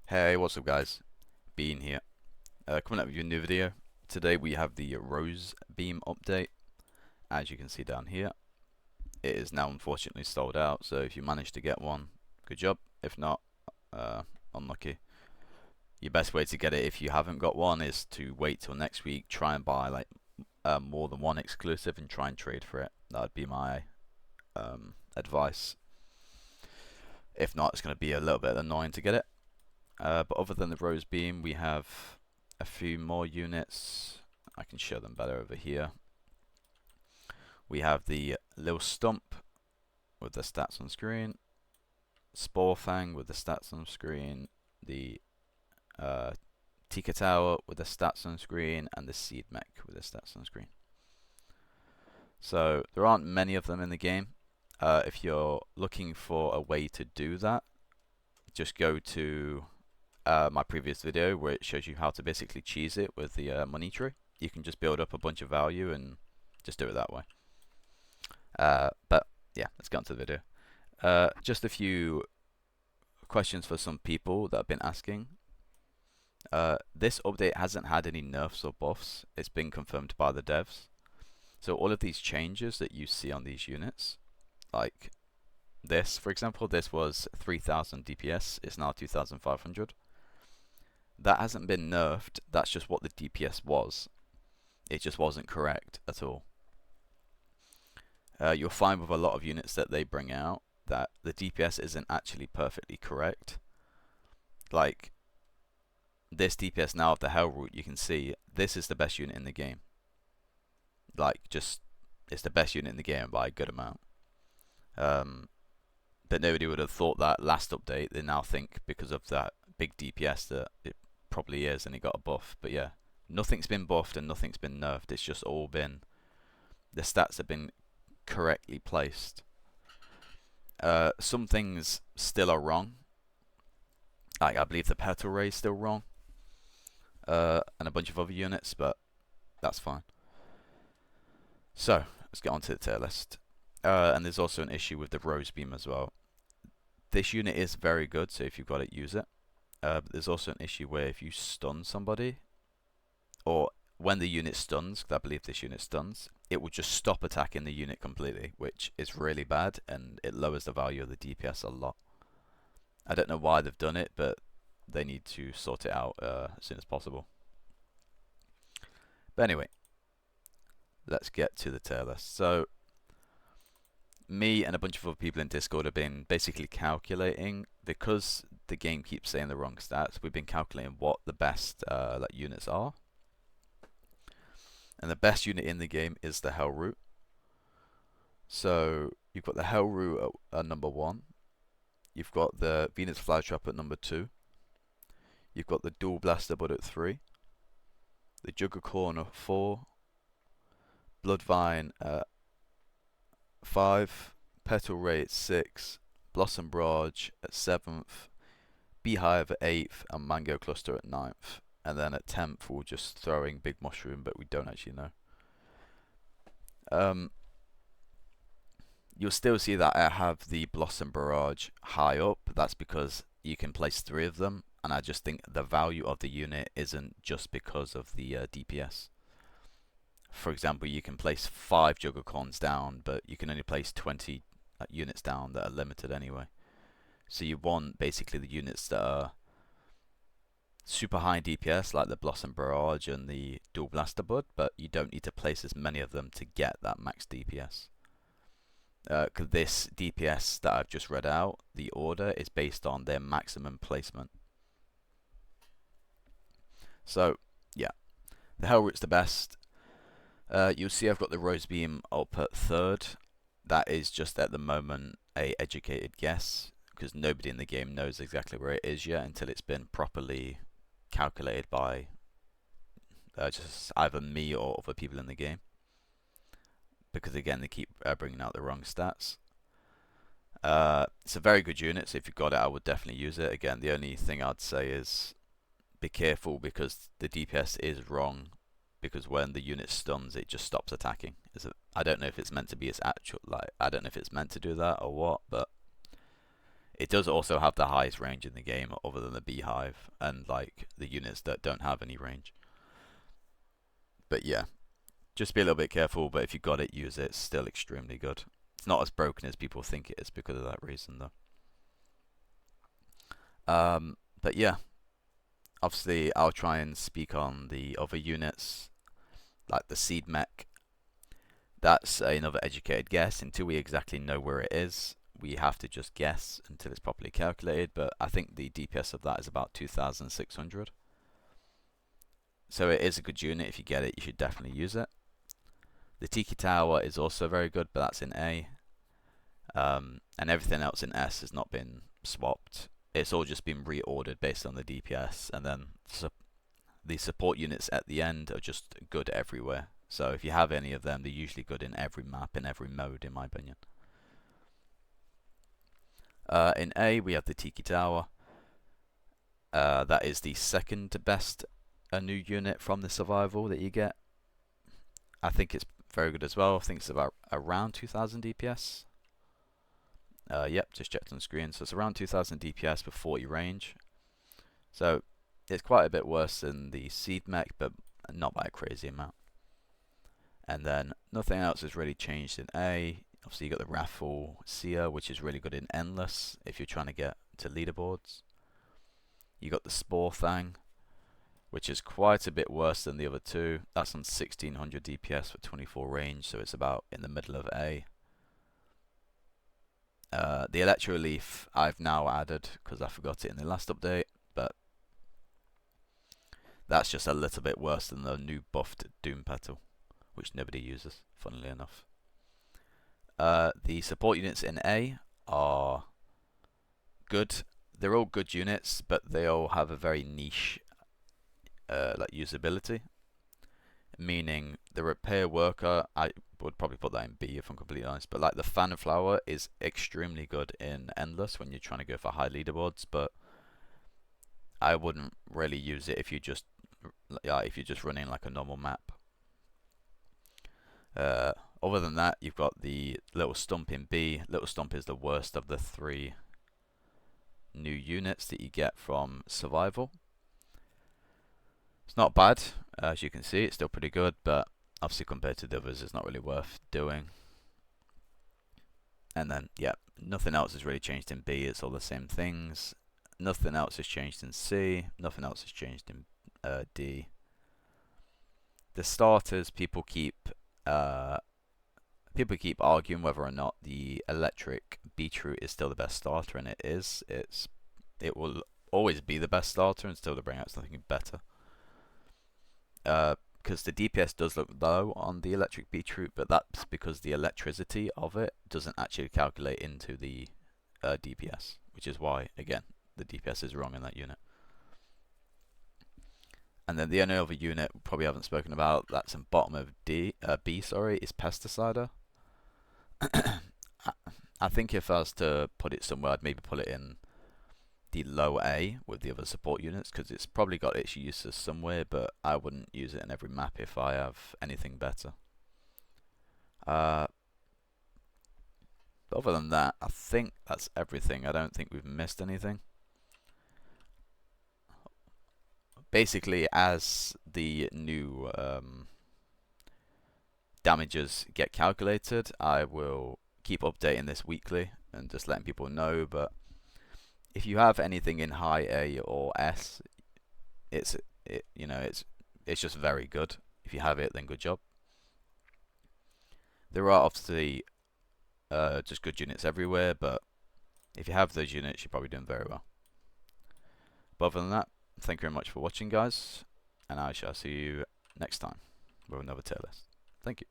Hey, what's up guys? Bean here. Coming up with a new video. Today we have the Rosebeam update. As you can see down here, it is now unfortunately sold out, so if you manage to get one, good job. If not, unlucky. Your best way to get it if you haven't got one is to wait till next week, try and buy like more than one exclusive and try and trade for it. That would be my advice. If not, it's going to be a little bit annoying to get it. But other than the Rosebeam, we have a few more units. I can show them better over here. We have the Lil Stump with the stats on screen, Spore Fang with the stats on screen, the Tika Tower with the stats on screen, and the Seed Mech with the stats on screen. So there aren't many of them in the game. If you're looking for a way to do that, just go to my previous video where it shows you how to basically cheese it with the money tree. You can just build up a bunch of value and just do it that way. But yeah, let's get on to the video. Just a few questions for some people that have been asking. This update hasn't had any nerfs or buffs. It's been confirmed by the devs. So all of these changes that you see on these units, like this, for example, this was 3000 DPS, it's now 2500. That hasn't been nerfed, that's just what the DPS was. It just wasn't correct at all. You'll find with a lot of units that they bring out that the DPS isn't actually perfectly correct. Like this DPS now of the Hell Root, you can see this is the best unit in the game. Like, just, it's the best unit in the game by a good amount. But nobody would have thought that last update. They now think because of that big DPS that it probably is and it got a buff. But yeah, nothing's been buffed and nothing's been nerfed. It's just all been, the stats have been correctly placed. Some things still are wrong. Like, I believe the petal ray is still wrong. And a bunch of other units, but that's fine. So, let's get on to the tier list. And there's also an issue with the Rosebeam as well. This unit is very good, so if you've got it, use it. But there's also an issue where if you stun somebody, or when the unit stuns, because I believe this unit stuns, it will just stop attacking the unit completely, which is really bad, and it lowers the value of the DPS a lot. I don't know why they've done it, but they need to sort it out as soon as possible. But anyway, let's get to the tier list. So, me and a bunch of other people in Discord have been basically calculating, because the game keeps saying the wrong stats, we've been calculating what the best like units are. And the best unit in the game is the Hell Root. So you've got the Hell Root at number 1. You've got the Venus Flytrap at number 2. You've got the Dual Blaster Bud at 3. The Juggercorn at 4. Bloodvine at 5. Petal Ray at 6. Blossom Barrage at 7th. Beehive at 8th. And Mango Cluster at 9th. And then at 10th we're just throwing Big Mushroom, but we don't actually know. You'll still see that I have the Blossom Barrage high up. That's because you can place 3 of them, and I just think the value of the unit isn't just because of the DPS. For example, you can place 5 Juggercorns down, but you can only place 20 units down that are limited anyway. So you want basically the units that are super high in DPS, like the Blossom Barrage and the Dual Blaster Bud, but you don't need to place as many of them to get that max DPS. Because this DPS that I've just read out, the order is based on their maximum placement. So, yeah, the Hellroot's the best. You'll see I've got the Rosebeam up at 3rd. That is just at the moment a educated guess, because nobody in the game knows exactly where it is yet until it's been properly calculated by just either me or other people in the game. Because again, they keep bringing out the wrong stats. It's a very good unit, so if you've got it, I would definitely use it. Again, the only thing I'd say is be careful, because the DPS is wrong, because when the unit stuns, it just stops attacking. I don't know if it's meant to be its actual, like, I don't know if it's meant to do that or what, but It does also have the highest range in the game, other than the Beehive and like the units that don't have any range. But yeah, just be a little bit careful. But if you got it, use it. It's still extremely good. It's not as broken as people think it is because of that reason, though. But yeah, obviously I'll try and speak on the other units, like the Seed Mech. That's another educated guess. Until we exactly know where it is, we have to just guess until it's properly calculated. But I think the DPS of that is about 2,600. So it is a good unit. If you get it, you should definitely use it. The Tiki Tower is also very good, but that's in A. And everything else in S has not been swapped. It's all just been reordered based on the DPS, and then the support units at the end are just good everywhere. So if you have any of them, they're usually good in every map, in every mode, in my opinion. In A, we have the Tiki Tower. That is the second best new unit from the survival that you get. I think it's very good as well. I think it's about around 2,000 DPS. Yep, just checked on the screen. So it's around 2,000 DPS with 40 range. So it's quite a bit worse than the Seed Mech, but not by a crazy amount. And then nothing else has really changed in A. Obviously, you got the Raffle Seer, which is really good in Endless if you're trying to get to leaderboards. You got the Spore Thang, which is quite a bit worse than the other two. That's on 1,600 DPS for 24 range, so it's about in the middle of A. The Electro Leaf I've now added because I forgot it in the last update, but that's just a little bit worse than the new buffed Doom Petal, which nobody uses, funnily enough. The support units in A are good. They're all good units, but they all have a very niche like usability. Meaning the Repair Worker, I would probably put that in B if I'm completely honest, but like the Fan Flower is extremely good in Endless when you're trying to go for high leaderboards, but I wouldn't really use it if you just running like a normal map. Other than that, you've got the Little Stump in B. Little Stump is the worst of the 3 new units that you get from Survival. It's not bad, as you can see, it's still pretty good, but obviously compared to the others, it's not really worth doing. And then, yeah, nothing else has really changed in B, it's all the same things. Nothing else has changed in C, nothing else has changed in D. The starters, people keep arguing whether or not the electric beetroot is still the best starter, and it is. It will always be the best starter until they bring out something better. Because the DPS does look low on the electric beetroot, but that's because the electricity of it doesn't actually calculate into the DPS, which is why, again, the DPS is wrong in that unit. And then the only other unit we probably haven't spoken about that's in bottom of B, is Pesticider. I think if I was to put it somewhere, I'd maybe put it in the low A with the other support units, because it's probably got its uses somewhere, but I wouldn't use it in every map if I have anything better. But other than that, I think that's everything. I don't think we've missed anything. Basically, as the new damages get calculated, I will keep updating this weekly and just letting people know. But if you have anything in high A or S, it's just very good. If you have it, then good job. There are obviously just good units everywhere, but if you have those units, you're probably doing very well. But other than that, thank you very much for watching, guys, and I shall see you next time with another tier list. Thank you.